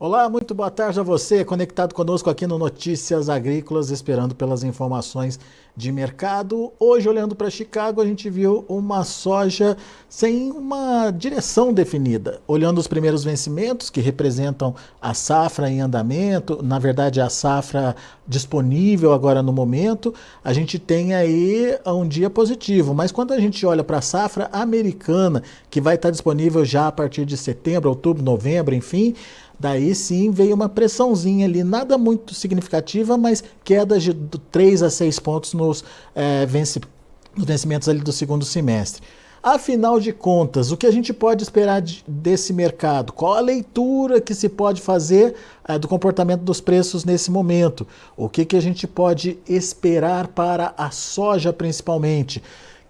Olá, muito boa tarde a você, conectado conosco aqui no Notícias Agrícolas, esperando pelas informações de mercado. Hoje, olhando para Chicago, a gente viu uma soja sem uma direção definida. Olhando os primeiros vencimentos, que representam a safra em andamento, na verdade a safra disponível agora no momento, a gente tem aí um dia positivo. Mas quando a gente olha para a safra americana, que vai estar disponível já a partir de setembro, outubro, novembro, enfim, daí sim veio uma pressãozinha ali, nada muito significativa, mas quedas de 3 a 6 pontos nos vencimentos ali do segundo semestre. Afinal de contas, o que a gente pode esperar desse mercado? Qual a leitura que se pode fazer do comportamento dos preços nesse momento? O que a gente pode esperar para a soja principalmente?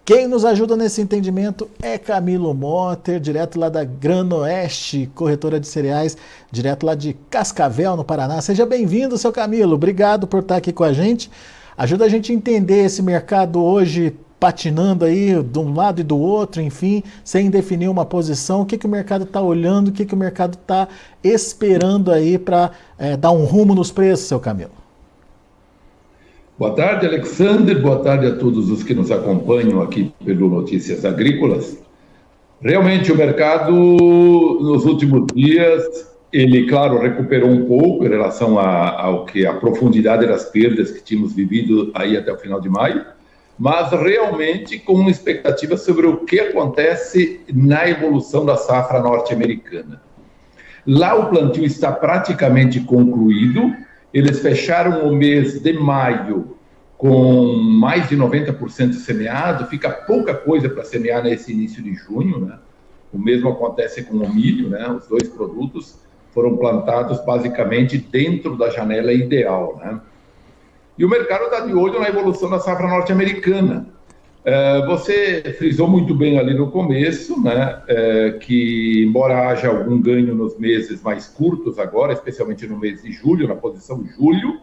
Quem nos ajuda nesse entendimento é Camilo Motter, direto lá da Granoeste, corretora de cereais, direto lá de Cascavel, no Paraná. Seja bem-vindo, seu Camilo. Obrigado por estar aqui com a gente. Ajuda a gente a entender esse mercado hoje patinando aí de um lado e do outro, enfim, sem definir uma posição. O que o mercado está olhando, o que o mercado está esperando aí para dar um rumo nos preços, seu Camilo? Boa tarde, Alexander. Boa tarde a todos os que nos acompanham aqui pelo Notícias Agrícolas. Realmente, o mercado, nos últimos dias, ele, claro, recuperou um pouco em relação ao que a profundidade das perdas que tínhamos vivido aí até o final de maio, mas realmente com uma expectativa sobre o que acontece na evolução da safra norte-americana. Lá o plantio está praticamente concluído. Eles fecharam o mês de maio com mais de 90% semeado, fica pouca coisa para semear nesse início de junho, né? O mesmo acontece com o milho, né? Os dois produtos foram plantados basicamente dentro da janela ideal, né? E o mercado está de olho na evolução da safra norte-americana. Você frisou muito bem ali no começo, né, que embora haja algum ganho nos meses mais curtos agora, especialmente no mês de julho, na posição julho,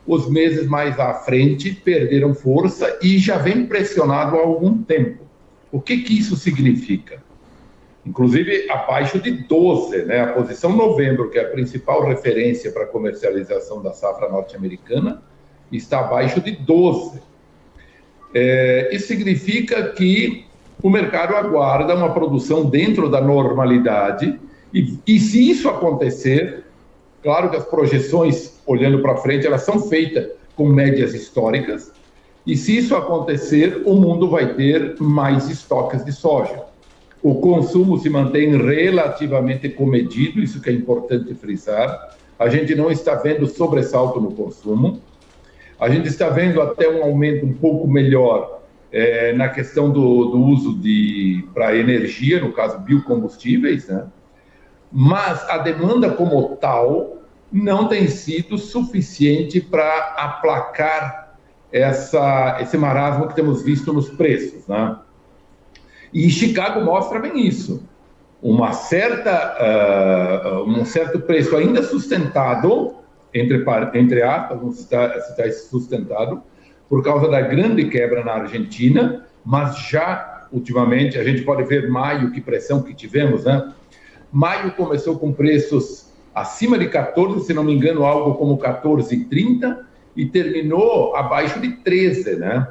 os meses mais à frente perderam força e já vem pressionado há algum tempo. O que isso significa? Inclusive abaixo de 12, né, a posição novembro, que é a principal referência para a comercialização da safra norte-americana, está abaixo de 12. Isso significa que o mercado aguarda uma produção dentro da normalidade e se isso acontecer, claro que as projeções, olhando para frente, elas são feitas com médias históricas, e se isso acontecer, o mundo vai ter mais estoques de soja. O consumo se mantém relativamente comedido, isso que é importante frisar. A gente não está vendo sobressalto no consumo. A gente está vendo até um aumento um pouco melhor na questão do uso para energia, no caso biocombustíveis, né? Mas a demanda como tal não tem sido suficiente para aplacar esse marasmo que temos visto nos preços, né? E Chicago mostra bem isso. Um certo preço ainda sustentado, entre aspas, está sustentado por causa da grande quebra na Argentina, mas já, ultimamente, a gente pode ver maio, que pressão que tivemos, né? Maio começou com preços acima de 14, se não me engano, algo como 14,30, e terminou abaixo de 13, né?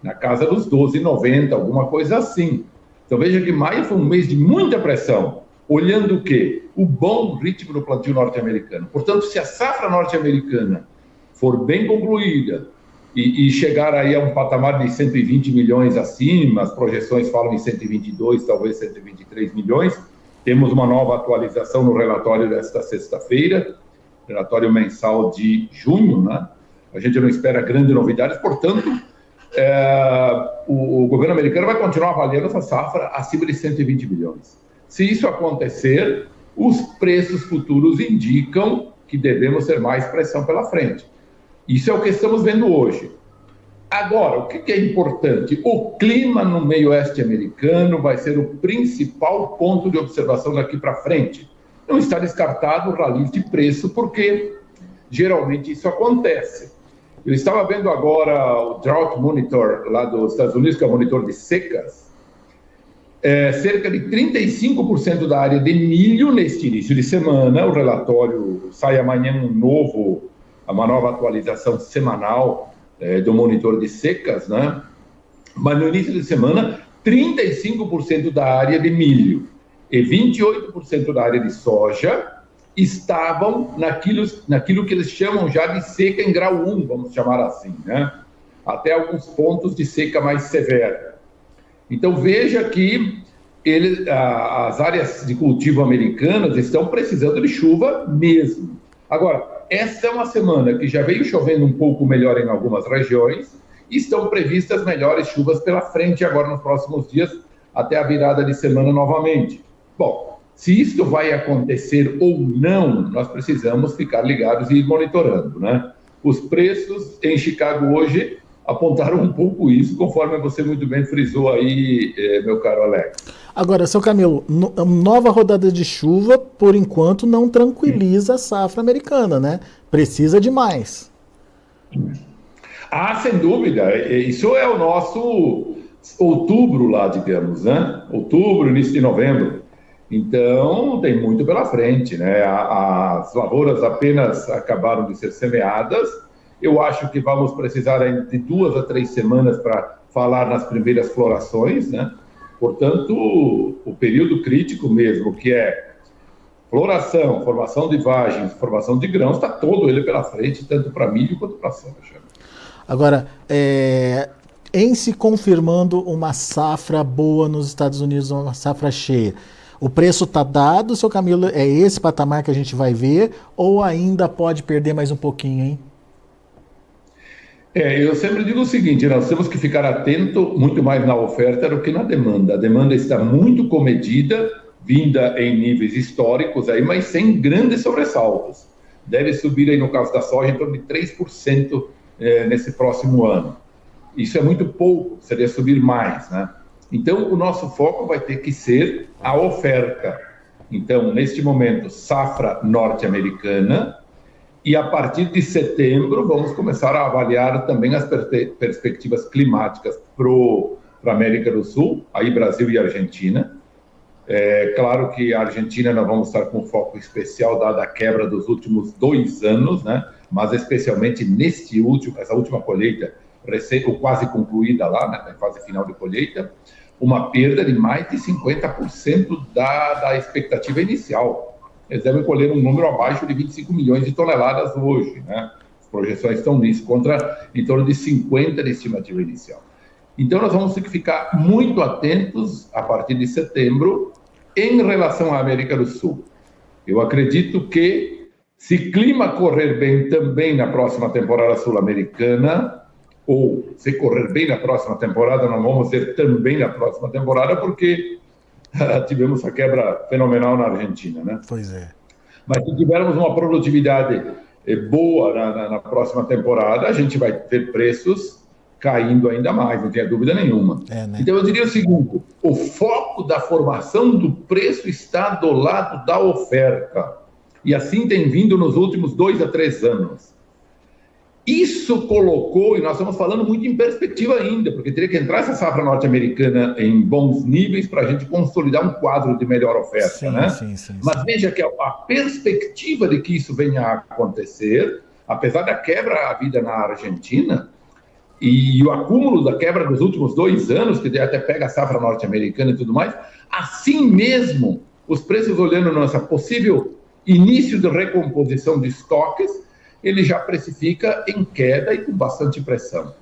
Na casa dos 12,90, alguma coisa assim. Então veja que maio foi um mês de muita pressão, olhando o quê? O bom ritmo do plantio norte-americano. Portanto, se a safra norte-americana for bem concluída e chegar aí a um patamar de 120 milhões acima, as projeções falam em 122, talvez 123 milhões, temos uma nova atualização no relatório desta sexta-feira, relatório mensal de junho, né? A gente não espera grandes novidades, portanto, o governo americano vai continuar avaliando essa safra acima de 120 milhões. Se isso acontecer, os preços futuros indicam que devemos ter mais pressão pela frente. Isso é o que estamos vendo hoje. Agora, o que é importante? O clima no meio oeste americano vai ser o principal ponto de observação daqui para frente. Não está descartado o rally de preço, porque geralmente isso acontece. Eu estava vendo agora o Drought Monitor lá dos Estados Unidos, que é o monitor de secas. cerca de 35% da área de milho neste início de semana. O relatório sai amanhã uma nova atualização semanal do monitor de secas, né? Mas no início de semana, 35% da área de milho e 28% da área de soja estavam naquilo que eles chamam já de seca em grau 1, vamos chamar assim, né? Até alguns pontos de seca mais severa. Então, veja que as áreas de cultivo americanas estão precisando de chuva mesmo. Agora, essa é uma semana que já veio chovendo um pouco melhor em algumas regiões e estão previstas melhores chuvas pela frente agora nos próximos dias, até a virada de semana novamente. Bom, se isso vai acontecer ou não, nós precisamos ficar ligados e ir monitorando, né? Os preços em Chicago hoje apontaram um pouco isso, conforme você muito bem frisou aí, meu caro Alex. Agora, seu Camilo, nova rodada de chuva, por enquanto, não tranquiliza a safra americana, né? Precisa de mais. Ah, sem dúvida. Isso é o nosso outubro lá, digamos, né? Outubro, início de novembro. Então, tem muito pela frente, né? As lavouras apenas acabaram de ser semeadas. Eu acho que vamos precisar de 2 a 3 semanas para falar nas primeiras florações, né? Portanto, o período crítico mesmo, que é floração, formação de vagens, formação de grãos, está todo ele pela frente, tanto para milho quanto para soja. Agora, em se confirmando uma safra boa nos Estados Unidos, uma safra cheia, o preço está dado, seu Camilo, é esse patamar que a gente vai ver, ou ainda pode perder mais um pouquinho, hein? Eu sempre digo o seguinte, nós temos que ficar atento muito mais na oferta do que na demanda. A demanda está muito comedida, vinda em níveis históricos, aí, mas sem grandes sobressaltos. Deve subir, aí, no caso da soja, em torno de 3% nesse próximo ano. Isso é muito pouco, seria subir mais, né? Então, o nosso foco vai ter que ser a oferta. Então, neste momento, safra norte-americana, e a partir de setembro vamos começar a avaliar também as perspectivas climáticas para a América do Sul, aí Brasil e Argentina. Claro que a Argentina nós vamos estar com foco especial, dada a quebra dos últimos 2 anos, né? Mas especialmente essa última colheita, quase concluída lá, né? Na fase final de colheita, uma perda de mais de 50% da expectativa inicial. Eles devem colher um número abaixo de 25 milhões de toneladas hoje, né? As projeções estão nisso, contra em torno de 50 de estimativa inicial. Então, nós vamos ter que ficar muito atentos a partir de setembro em relação à América do Sul. Eu acredito que, se clima correr bem também na próxima temporada sul-americana, ou se correr bem na próxima temporada, nós vamos ter também na próxima temporada, porque tivemos a quebra fenomenal na Argentina, né? Pois é. Mas se tivermos uma produtividade boa na próxima temporada, a gente vai ter preços caindo ainda mais, não tenha dúvida nenhuma. Né? Então, eu diria o seguinte, o foco da formação do preço está do lado da oferta. E assim tem vindo nos últimos 2 a 3 anos. Isso colocou, e nós estamos falando muito em perspectiva ainda, porque teria que entrar essa safra norte-americana em bons níveis para a gente consolidar um quadro de melhor oferta, sim, né? Sim. Mas veja que a perspectiva de que isso venha a acontecer, apesar da quebra havida na Argentina, e o acúmulo da quebra dos últimos 2 anos, que até pega a safra norte-americana e tudo mais, assim mesmo, os preços olhando nessa possível início de recomposição de estoques, ele já precifica em queda e com bastante pressão.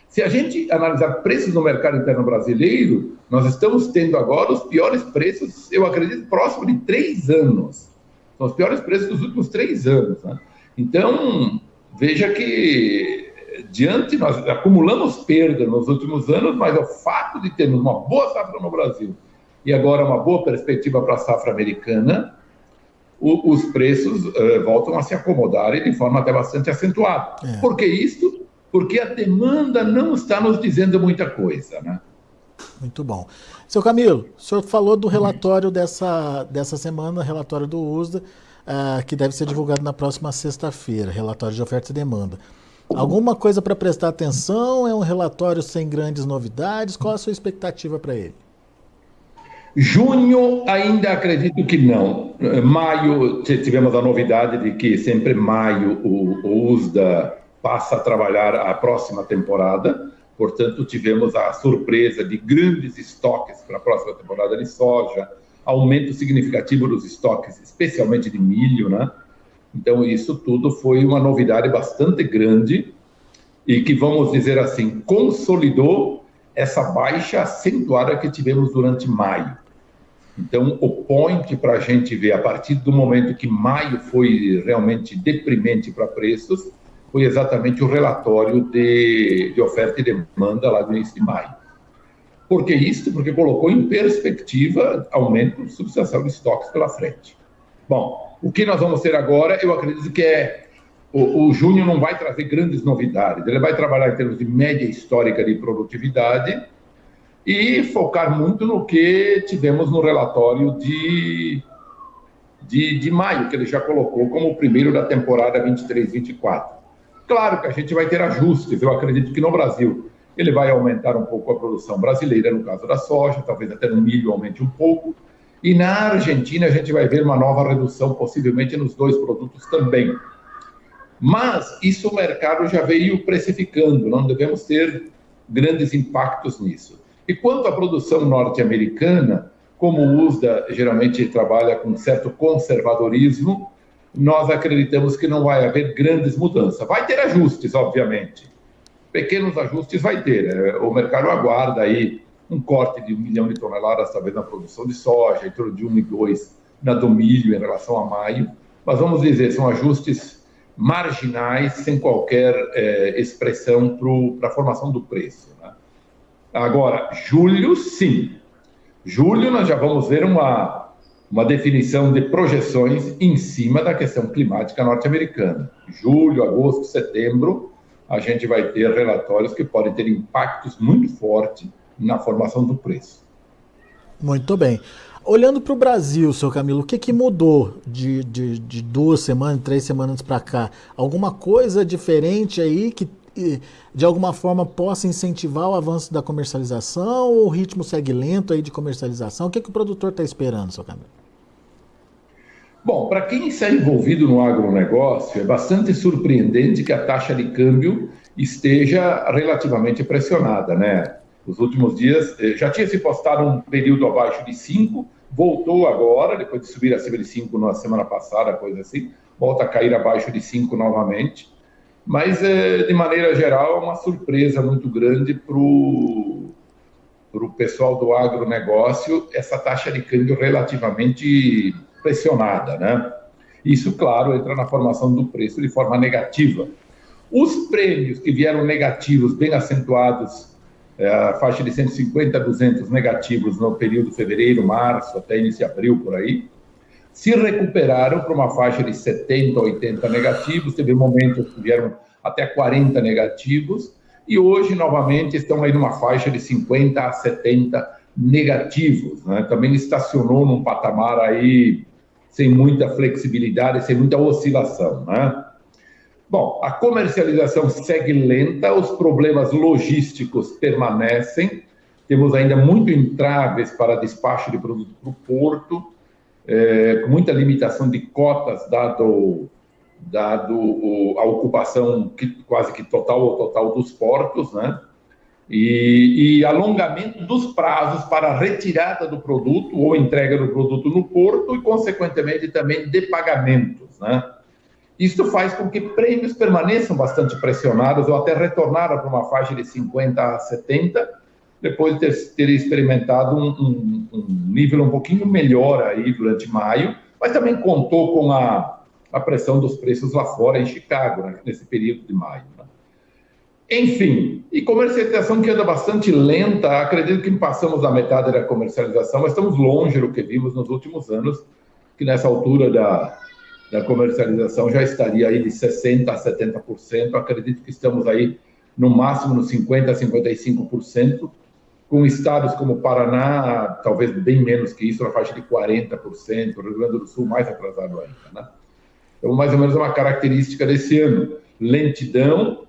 Se a gente analisar preços no mercado interno brasileiro, nós estamos tendo agora os piores preços, eu acredito, próximo de 3 anos. São os piores preços dos últimos 3 anos, né? Então, veja que nós acumulamos perda nos últimos anos, mas o fato de termos uma boa safra no Brasil e agora uma boa perspectiva para a safra americana, os preços voltam a se acomodarem de forma até bastante acentuada. Por que isso? Porque a demanda não está nos dizendo muita coisa, né? Muito bom. Seu Camilo, o senhor falou do relatório dessa semana, relatório do USDA, que deve ser divulgado na próxima sexta-feira, relatório de oferta e demanda. Alguma coisa para prestar atenção? É um relatório sem grandes novidades? Qual a sua expectativa para ele? Junho, ainda acredito que não. Maio, tivemos a novidade de que sempre maio o USDA passa a trabalhar a próxima temporada, portanto, tivemos a surpresa de grandes estoques para a próxima temporada de soja, aumento significativo dos estoques, especialmente de milho, né? Então, isso tudo foi uma novidade bastante grande e que, vamos dizer assim, consolidou essa baixa acentuada que tivemos durante maio. Então, o point para a gente ver, a partir do momento que maio foi realmente deprimente para preços, foi exatamente o relatório de oferta e demanda lá no início de maio. Por que isso? Porque colocou em perspectiva aumento substancial de estoques pela frente. Bom, o que nós vamos ter agora, eu acredito que o junho não vai trazer grandes novidades, ele vai trabalhar em termos de média histórica de produtividade e focar muito no que tivemos no relatório de maio, que ele já colocou como o primeiro da temporada 23-24. Claro que a gente vai ter ajustes, eu acredito que no Brasil ele vai aumentar um pouco a produção brasileira, no caso da soja, talvez até no milho aumente um pouco, e na Argentina a gente vai ver uma nova redução, possivelmente nos dois produtos também. Mas isso o mercado já veio precificando, não devemos ter grandes impactos nisso. E quanto à produção norte-americana, como o USDA geralmente trabalha com certo conservadorismo, nós acreditamos que não vai haver grandes mudanças. Vai ter ajustes, obviamente. Pequenos ajustes vai ter. O mercado aguarda aí um corte de 1 milhão de toneladas, talvez, na produção de soja, em torno de 1 e 2 na do milho em relação a maio. Mas vamos dizer, são ajustes marginais, sem qualquer expressão para a formação do preço, né? Agora, julho, sim. Julho nós já vamos ver uma definição de projeções em cima da questão climática norte-americana. Julho, agosto, setembro, a gente vai ter relatórios que podem ter impactos muito fortes na formação do preço. Muito bem. Olhando para o Brasil, seu Camilo, o que mudou de 2 semanas, 3 semanas para cá? Alguma coisa diferente aí que, de alguma forma, possa incentivar o avanço da comercialização ou o ritmo segue lento aí de comercialização? O que o produtor está esperando, seu Camilo? Bom, para quem está envolvido no agronegócio, é bastante surpreendente que a taxa de câmbio esteja relativamente pressionada, né? Nos últimos dias, já tinha se postado um período abaixo de 5, voltou agora, depois de subir acima de 5 na semana passada, coisa assim, volta a cair abaixo de 5 novamente. Mas, de maneira geral, é uma surpresa muito grande para o pessoal do agronegócio, essa taxa de câmbio relativamente pressionada, né? Isso, claro, entra na formação do preço de forma negativa. Os prêmios que vieram negativos, bem acentuados, a faixa de 150 a 200 negativos no período fevereiro, março, até início de abril, por aí, se recuperaram para uma faixa de 70 a 80 negativos, teve momentos que vieram até 40 negativos, e hoje, novamente, estão aí numa faixa de 50 a 70 negativos, né? Também estacionou num patamar aí sem muita flexibilidade, sem muita oscilação, né? Bom, a comercialização segue lenta, os problemas logísticos permanecem, temos ainda muito entraves para despacho de produto para o porto, com muita limitação de cotas, dado a ocupação quase que total dos portos, né? E alongamento dos prazos para a retirada do produto ou entrega do produto no porto e, consequentemente, também de pagamentos, né? Isso faz com que prêmios permaneçam bastante pressionados ou até retornaram para uma faixa de 50 a 70, depois de ter experimentado um nível um pouquinho melhor aí durante maio, mas também contou com a pressão dos preços lá fora em Chicago, né, nesse período de maio, né? Enfim, e comercialização que anda bastante lenta, acredito que passamos da metade da comercialização, mas estamos longe do que vimos nos últimos anos, que nessa altura da comercialização já estaria aí de 60% a 70%, acredito que estamos aí no máximo nos 50% a 55%, com estados como Paraná, talvez bem menos que isso, na faixa de 40%, o Rio Grande do Sul mais atrasado ainda, né? Então, mais ou menos uma característica desse ano, lentidão,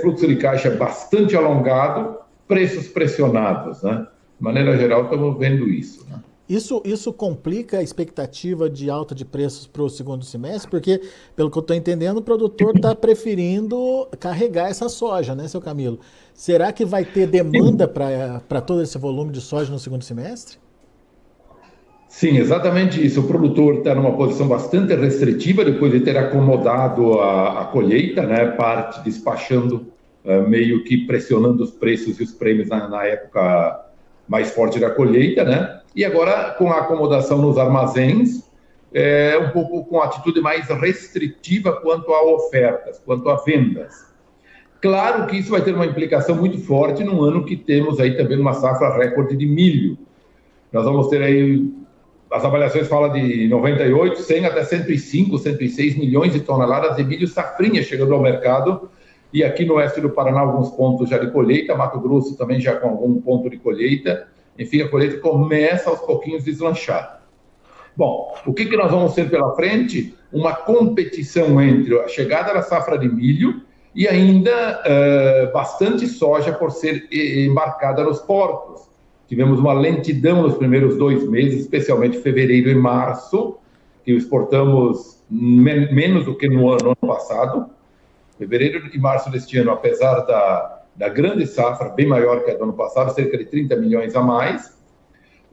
fluxo de caixa bastante alongado, preços pressionados, né? De maneira geral, estamos vendo isso, né? Isso complica a expectativa de alta de preços para o segundo semestre, porque, pelo que eu estou entendendo, o produtor está preferindo carregar essa soja, né, seu Camilo? Será que vai ter demanda para todo esse volume de soja no segundo semestre? Sim, exatamente isso. O produtor está numa posição bastante restritiva depois de ter acomodado a colheita, né? Parte despachando, meio que pressionando os preços e os prêmios na época mais forte da colheita, né? E agora, com a acomodação nos armazéns, um pouco com a atitude mais restritiva quanto a ofertas, quanto a vendas. Claro que isso vai ter uma implicação muito forte num ano que temos aí também uma safra recorde de milho. Nós vamos ter aí, as avaliações falam de 98, 100 até 105, 106 milhões de toneladas de milho safrinha chegando ao mercado. E aqui no oeste do Paraná, alguns pontos já de colheita, Mato Grosso também já com algum ponto de colheita. Enfim, a colheita começa aos pouquinhos a deslanchar. Bom, o que nós vamos ter pela frente? Uma competição entre a chegada da safra de milho e ainda bastante soja por ser embarcada nos portos. Tivemos uma lentidão nos primeiros 2 meses, especialmente fevereiro e março, que exportamos menos do que no ano passado. Fevereiro e março deste ano, apesar da grande safra, bem maior que a do ano passado, cerca de 30 milhões a mais,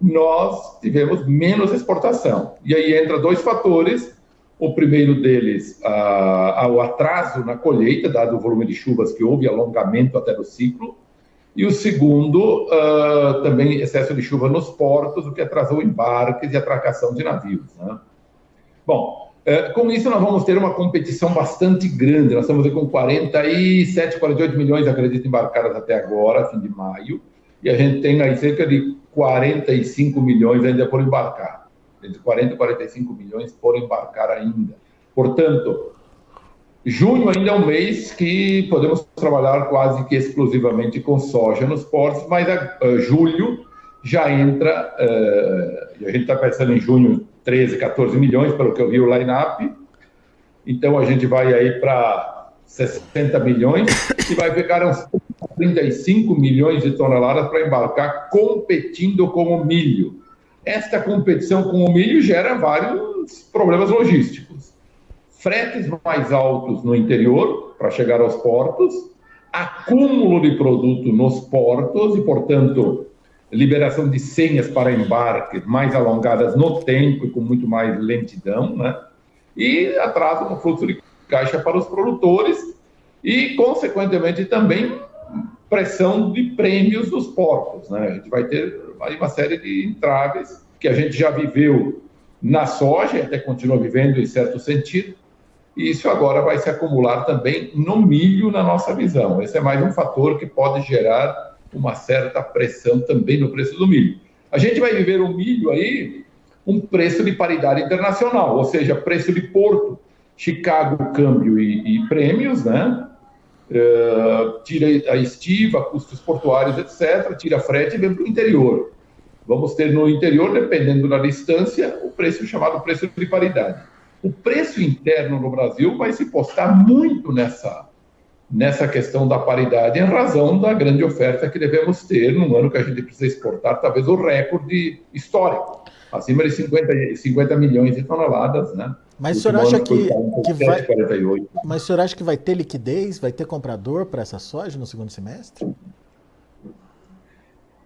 nós tivemos menos exportação. E aí entra 2 fatores. O primeiro deles, o atraso na colheita, dado o volume de chuvas que houve, alongamento até do ciclo. E o segundo, também excesso de chuva nos portos, o que atrasou embarques e atracação de navios, né? Bom, com isso nós vamos ter uma competição bastante grande. Nós estamos aí com 47, 48 milhões, acredito, embarcadas até agora, fim de maio. E a gente tem aí cerca de 45 milhões ainda por embarcar. Entre 40 e 45 milhões por embarcar ainda. Portanto, junho ainda é um mês que podemos trabalhar quase que exclusivamente com soja nos portos, mas julho já entra, a gente está pensando em junho 13, 14 milhões, pelo que eu vi o line-up, então a gente vai aí para 60 milhões e vai pegar uns 35 milhões de toneladas para embarcar competindo com o milho. Esta competição com o milho gera vários problemas logísticos. Fretes mais altos no interior para chegar aos portos, acúmulo de produto nos portos e, portanto, liberação de senhas para embarques mais alongadas no tempo e com muito mais lentidão, né? E atraso no fluxo de caixa para os produtores e, consequentemente, também pressão de prêmios dos portos, né? A gente vai ter aí uma série de entraves que a gente já viveu na soja, até continua vivendo em certo sentido, e isso agora vai se acumular também no milho, na nossa visão. Esse é mais um fator que pode gerar uma certa pressão também no preço do milho. A gente vai viver o milho aí um preço de paridade internacional, ou seja, preço de porto, Chicago, câmbio e prêmios, né? Tira a estiva, custos portuários, etc., tira frete e vem para o interior. Vamos ter no interior, dependendo da distância, o preço chamado preço de paridade. O preço interno no Brasil vai se postar muito nessa questão da paridade, em razão da grande oferta que devemos ter num ano que a gente precisa exportar, talvez o recorde histórico, acima de 50 milhões de toneladas, né? Mas o senhor acha que vai... Mas o senhor acha que vai ter liquidez, vai ter comprador para essa soja no segundo semestre?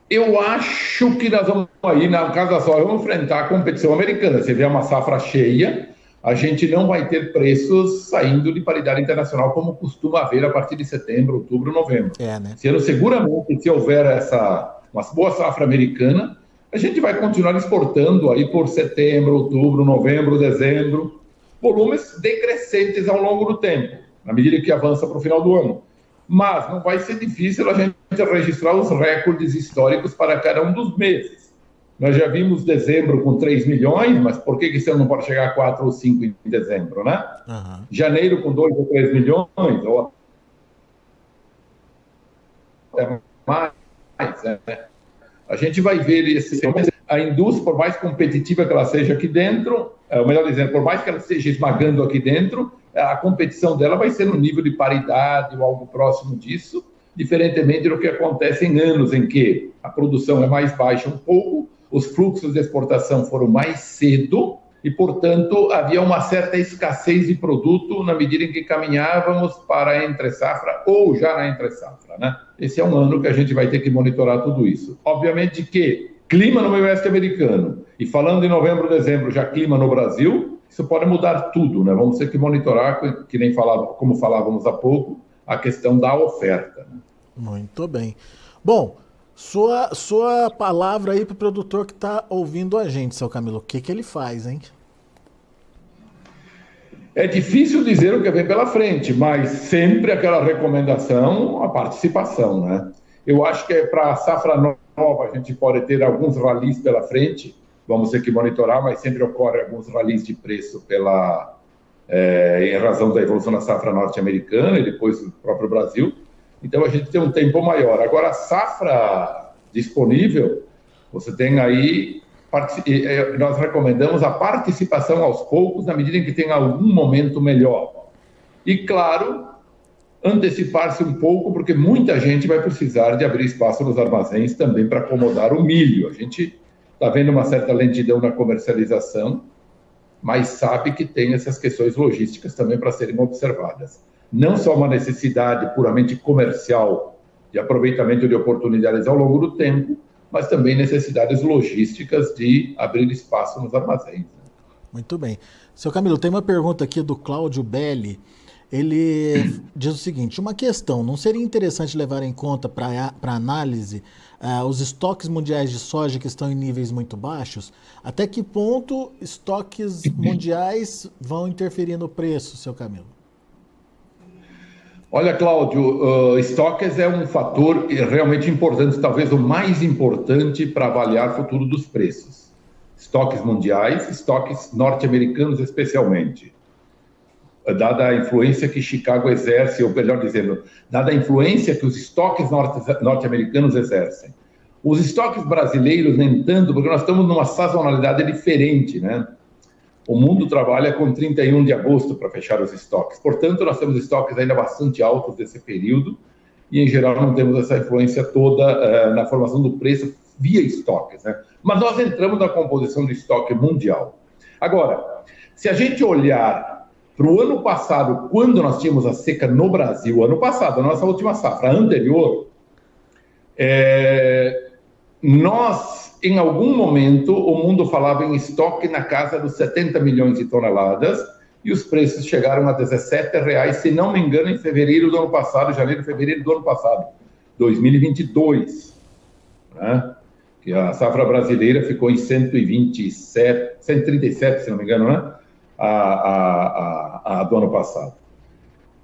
Eu acho que nós vamos aí, no caso da soja, vamos enfrentar a competição americana. Se vier uma safra cheia, a gente não vai ter preços saindo de paridade internacional como costuma haver a partir de setembro, outubro, novembro. Né? Esse ano, seguramente, se houver uma boa safra americana, a gente vai continuar exportando aí por setembro, outubro, novembro, dezembro, volumes decrescentes ao longo do tempo, na medida que avança para o final do ano. Mas não vai ser difícil a gente registrar os recordes históricos para cada um dos meses. Nós já vimos dezembro com 3 milhões, mas por que esse ano não pode chegar a 4 ou 5 em dezembro, né? Uhum. Janeiro com 2 ou 3 milhões, ou até mais, né? A gente vai ver a indústria, por mais competitiva que ela seja aqui dentro, ou melhor dizendo, por mais que ela esteja esmagando aqui dentro, a competição dela vai ser no nível de paridade ou algo próximo disso, diferentemente do que acontece em anos em que a produção é mais baixa um pouco, os fluxos de exportação foram mais cedo e, portanto, havia uma certa escassez de produto na medida em que caminhávamos para a entre-safra ou já na entre-safra, né? Esse é um ano que a gente vai ter que monitorar tudo isso. Obviamente que clima no meio oeste americano e falando em novembro, dezembro, já clima no Brasil, isso pode mudar tudo, né? Vamos ter que monitorar, que nem como falávamos há pouco, a questão da oferta, né? Muito bem. Bom, sua palavra aí para o produtor que está ouvindo a gente, seu Camilo. O que ele faz, hein? É difícil dizer o que vem pela frente, mas sempre aquela recomendação, a participação, né? Eu acho que para a safra nova a gente pode ter alguns ralis pela frente, vamos ter que monitorar, mas sempre ocorrem alguns ralis de preço em razão da evolução da safra norte-americana e depois do próprio Brasil. Então a gente tem um tempo maior. Agora a safra disponível, você tem aí, nós recomendamos a participação aos poucos na medida em que tem algum momento melhor. E claro, antecipar-se um pouco, porque muita gente vai precisar de abrir espaço nos armazéns também para acomodar o milho. A gente está vendo uma certa lentidão na comercialização, mas sabe que tem essas questões logísticas também para serem observadas. Não só uma necessidade puramente comercial de aproveitamento de oportunidades ao longo do tempo, mas também necessidades logísticas de abrir espaço nos armazéns. Muito bem. Seu Camilo, tem uma pergunta aqui do Cláudio Belli. Ele diz o seguinte: uma questão, não seria interessante levar em conta para análise os estoques mundiais de soja que estão em níveis muito baixos? Até que ponto estoques mundiais vão interferir no preço, seu Camilo? Olha, Cláudio, estoques é um fator realmente importante, talvez o mais importante para avaliar o futuro dos preços. Estoques mundiais, estoques norte-americanos especialmente. Dada a influência que Chicago exerce, ou melhor dizendo, dada a influência que os estoques norte-americanos exercem. Os estoques brasileiros, nem tanto, porque nós estamos numa sazonalidade diferente, né? O mundo trabalha com 31 de agosto para fechar os estoques. Portanto, nós temos estoques ainda bastante altos desse período e, em geral, não temos essa influência toda na formação do preço via estoques, né? Mas nós entramos na composição do estoque mundial. Agora, se a gente olhar para o ano passado, quando nós tínhamos a seca no Brasil, ano passado, a nossa última safra anterior, nós, em algum momento, o mundo falava em estoque na casa dos 70 milhões de toneladas e os preços chegaram a R$17, se não me engano, em fevereiro do ano passado, janeiro, fevereiro do ano passado, 2022, né? Que a safra brasileira ficou em 127, 137, se não me engano, né? A do ano passado.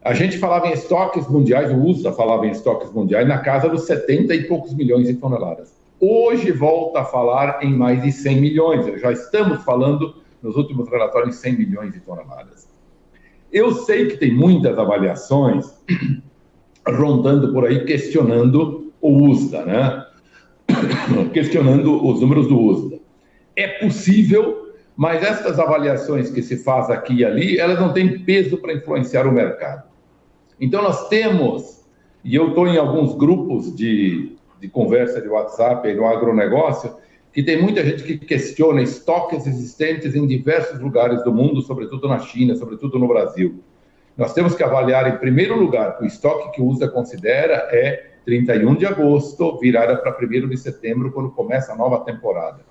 A gente falava em estoques mundiais, o USDA falava em estoques mundiais na casa dos 70 e poucos milhões de toneladas. Hoje volta a falar em mais de 100 milhões. Já estamos falando, nos últimos relatórios, em 100 milhões de toneladas. Eu sei que tem muitas avaliações rondando por aí, questionando o USDA, né? Questionando os números do USDA. É possível, mas essas avaliações que se faz aqui e ali, elas não têm peso para influenciar o mercado. Então nós temos, e eu estou em alguns grupos de conversa de WhatsApp aí no agronegócio, que tem muita gente que questiona estoques existentes em diversos lugares do mundo, sobretudo na China, sobretudo no Brasil. Nós temos que avaliar, em primeiro lugar, que o estoque que o USDA considera é 31 de agosto, virada para 1º de setembro, quando começa a nova temporada.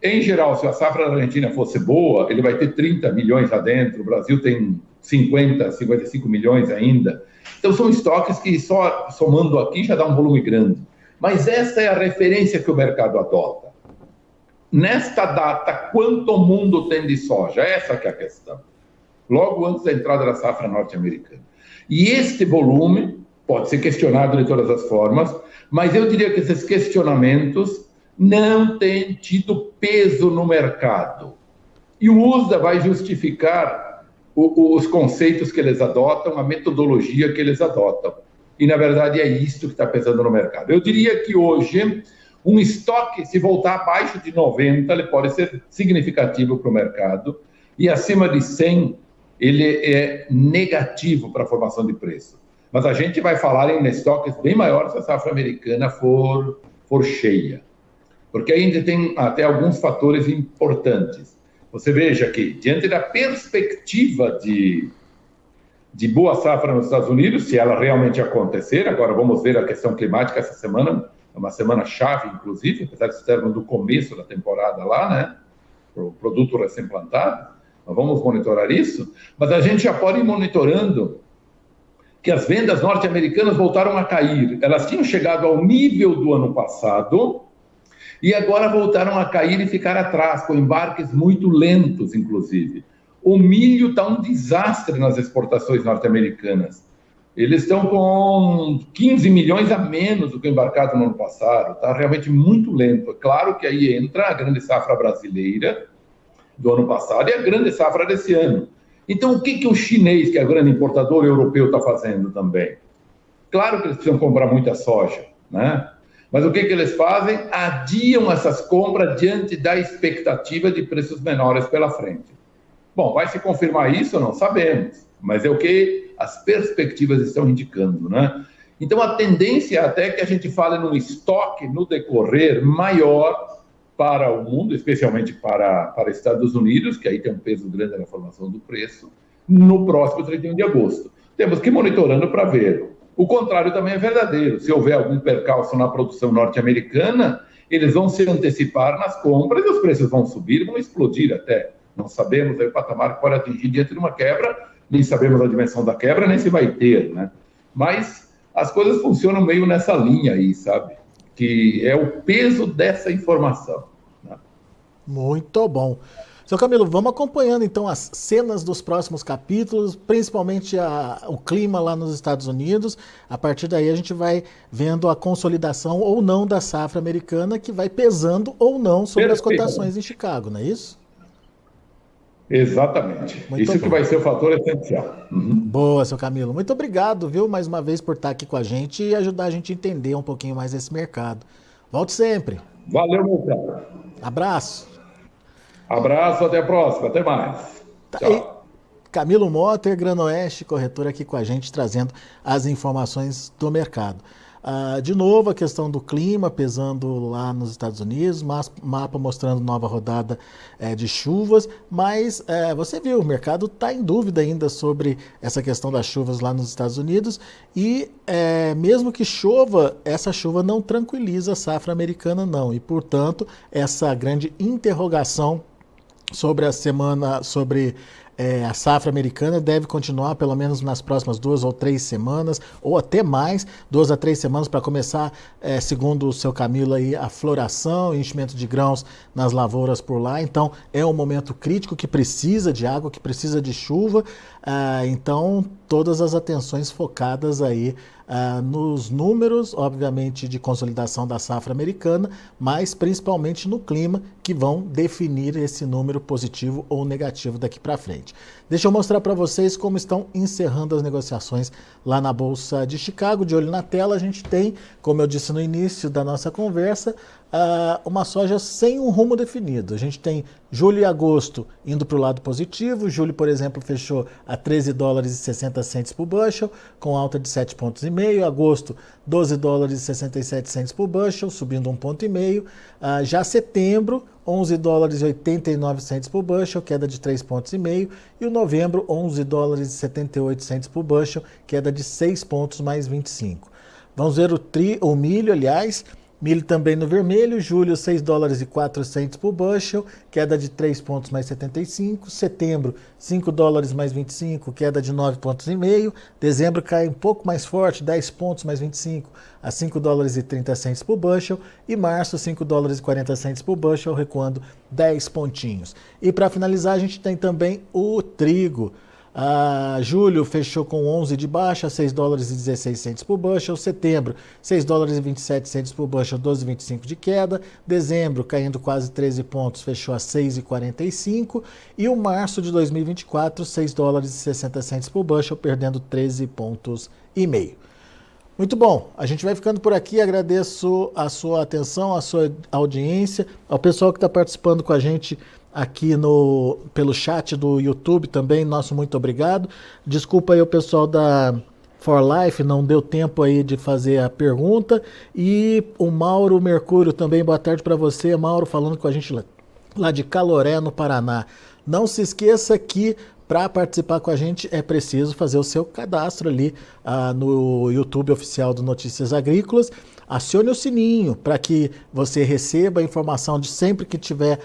Em geral, se a safra da Argentina fosse boa, ele vai ter 30 milhões lá dentro, o Brasil tem 50, 55 milhões ainda. Então, são estoques que só somando aqui já dá um volume grande. Mas essa é a referência que o mercado adota. Nesta data, quanto o mundo tem de soja? Essa que é a questão. Logo antes da entrada da safra norte-americana. E este volume pode ser questionado de todas as formas, mas eu diria que esses questionamentos não têm tido peso no mercado. E o USDA vai justificar os conceitos que eles adotam, a metodologia que eles adotam. E, na verdade, é isso que está pesando no mercado. Eu diria que hoje, um estoque, se voltar abaixo de 90, ele pode ser significativo para o mercado, e acima de 100, ele é negativo para a formação de preço. Mas a gente vai falar em estoques bem maiores se a safra americana for cheia. Porque ainda tem até alguns fatores importantes. Você veja que, diante da perspectiva de boa safra nos Estados Unidos, se ela realmente acontecer, agora vamos ver a questão climática essa semana, é uma semana chave, inclusive, apesar de estarmos no começo da temporada lá, né, o produto recém-plantado, nós vamos monitorar isso, mas a gente já pode ir monitorando que as vendas norte-americanas voltaram a cair. Elas tinham chegado ao nível do ano passado e agora voltaram a cair e ficar atrás, com embarques muito lentos, inclusive. O milho está um desastre nas exportações norte-americanas. Eles estão com 15 milhões a menos do que embarcado no ano passado. Está realmente muito lento. É claro que aí entra a grande safra brasileira do ano passado e a grande safra desse ano. Então, o que o chinês, que é o grande importador europeu, está fazendo também? Claro que eles precisam comprar muita soja, né? Mas o que eles fazem? Adiam essas compras diante da expectativa de preços menores pela frente. Bom, vai se confirmar isso? Não sabemos, mas é o que as perspectivas estão indicando, né? Então, a tendência até que a gente fale num estoque no decorrer maior para o mundo, especialmente para Estados Unidos, que aí tem um peso grande na formação do preço, no próximo 31 de agosto. Temos que ir monitorando para ver. O contrário também é verdadeiro. Se houver algum percalço na produção norte-americana, eles vão se antecipar nas compras e os preços vão subir, vão explodir até. Não sabemos aí o patamar que pode atingir diante de uma quebra, nem sabemos a dimensão da quebra, nem se vai ter, né? Mas as coisas funcionam meio nessa linha aí, sabe? Que é o peso dessa informação, né? Muito bom. Seu Camilo, vamos acompanhando então as cenas dos próximos capítulos, principalmente o clima lá nos Estados Unidos. A partir daí a gente vai vendo a consolidação ou não da safra americana, que vai pesando ou não sobre as cotações em Chicago, não é isso? Exatamente. Muito isso bom. Que vai ser o fator essencial. Boa, seu Camilo. Muito obrigado, viu, mais uma vez por estar aqui com a gente e ajudar a gente a entender um pouquinho mais esse mercado. Volte sempre. Valeu, meu cara. Abraço. Abraço, até a próxima. Até mais. Tchau. Camilo Motter, Granoeste, corretor aqui com a gente, trazendo as informações do mercado. De novo, a questão do clima pesando lá nos Estados Unidos, mapa mostrando nova rodada de chuvas, mas você viu, o mercado está em dúvida ainda sobre essa questão das chuvas lá nos Estados Unidos e mesmo que chova, essa chuva não tranquiliza a safra americana não, e portanto essa grande interrogação sobre a semana, sobre a safra americana deve continuar pelo menos nas próximas 2 ou 3 semanas, ou até mais, 2 a 3 semanas para começar, segundo o seu Camilo, aí, a floração e enchimento de grãos nas lavouras por lá. Então é um momento crítico que precisa de água, que precisa de chuva, então todas as atenções focadas aí nos números, obviamente, de consolidação da safra americana, mas principalmente no clima, que vão definir esse número positivo ou negativo daqui para frente. Deixa eu mostrar para vocês como estão encerrando as negociações lá na Bolsa de Chicago. De olho na tela, a gente tem, como eu disse no início da nossa conversa, uma soja sem um rumo definido. A gente tem julho e agosto indo para o lado positivo. Julho, por exemplo, fechou a $13,60 por bushel, com alta de 7,5 pontos. Agosto, $12,67 por bushel, subindo 1,5 ponto. Já setembro, $11,89 por bushel, queda de 3,5 pontos. E o novembro, $11,78 por bushel, queda de 6 pontos mais 25. Vamos ver o milho, aliás. Milho também no vermelho, julho $6,04 por bushel, queda de 3 pontos mais 75. Setembro, $5 mais 25, queda de 9,5 pontos. Dezembro cai um pouco mais forte, 10 pontos mais 25, a $5,30 por bushel. E março, $5,40 por bushel, recuando 10 pontinhos. E para finalizar, a gente tem também o trigo. Julho fechou com 11 de baixa, $6,16 por bushel. Setembro, $6,27 por bushel, 12,25 de queda. Dezembro, caindo quase 13 pontos, fechou a 6,45. E o março de 2024, $6,60 por bushel, perdendo 13 pontos e meio. Muito bom, a gente vai ficando por aqui, agradeço a sua atenção, a sua audiência, ao pessoal que está participando com a gente aqui pelo chat do YouTube também, nosso muito obrigado. Desculpa aí o pessoal da for Life, não deu tempo aí de fazer a pergunta. E o Mauro Mercúrio também, boa tarde para você, Mauro, falando com a gente lá de Caloré, no Paraná. Não se esqueça que para participar com a gente é preciso fazer o seu cadastro ali no YouTube oficial do Notícias Agrícolas. Acione o sininho para que você receba a informação de sempre que tiver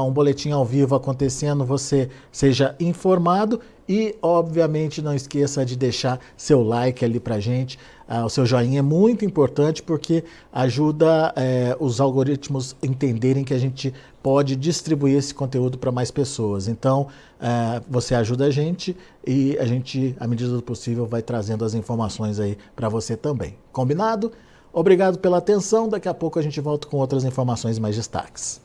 um boletim ao vivo acontecendo, você seja informado. E, obviamente, não esqueça de deixar seu like ali pra gente. O seu joinha é muito importante porque ajuda os algoritmos entenderem que a gente pode distribuir esse conteúdo para mais pessoas. Então, você ajuda a gente e a gente, à medida do possível, vai trazendo as informações aí para você também. Combinado? Obrigado pela atenção. Daqui a pouco a gente volta com outras informações mais destaques.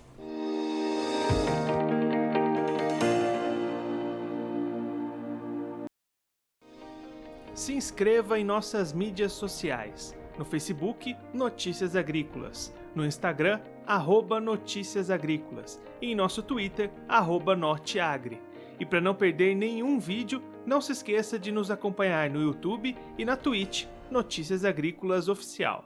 Se inscreva em nossas mídias sociais. No Facebook, Notícias Agrícolas. No Instagram, @Notícias Agrícolas. E em nosso Twitter, @Norteagri. E para não perder nenhum vídeo, não se esqueça de nos acompanhar no YouTube e na Twitch, Notícias Agrícolas Oficial.